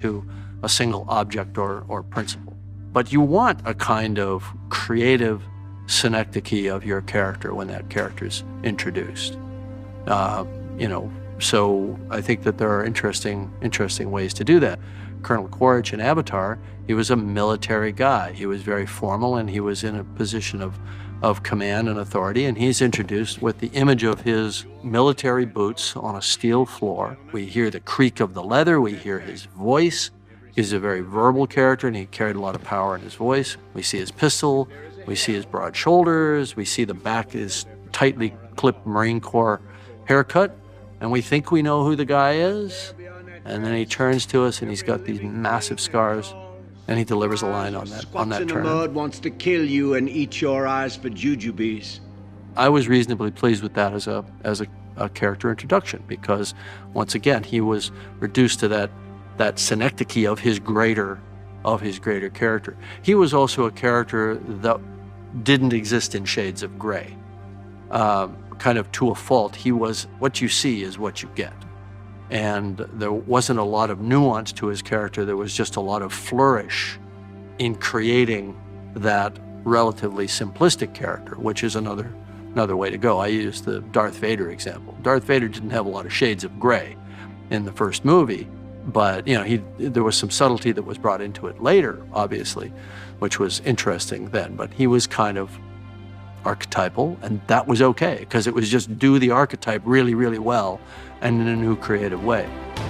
to a single object or principle. But you want a kind of creative synecdoche of your character when that character's introduced. So I think that there are interesting ways to do that. Colonel Quaritch in Avatar, he was a military guy. He was very formal, and he was in a position of command and authority, and he's introduced with the image of his military boots on a steel floor. We hear the creak of the leather, we hear his voice. He's a very verbal character, and he carried a lot of power in his voice. We see his pistol, we see his broad shoulders, we see the back of his tightly clipped Marine Corps haircut, and we think we know who the guy is, and then he turns to us and he's got these massive scars, and he delivers a line on that turn. Mud wants to kill you and eat your eyes for jujubes. I was reasonably pleased with that as a character introduction, because once again he was reduced to that synecdoche of his greater character. He was also a character that didn't exist in shades of gray. Kind of to a fault, he was, what you see is what you get. And there wasn't a lot of nuance to his character. There was just a lot of flourish in creating that relatively simplistic character, which is another way to go. I use the Darth Vader example. Darth Vader didn't have a lot of shades of gray in the first movie, but there was some subtlety that was brought into it later, obviously, which was interesting then. But he was kind of archetypal, and that was okay, because it was just do the archetype really, really well and in a new creative way.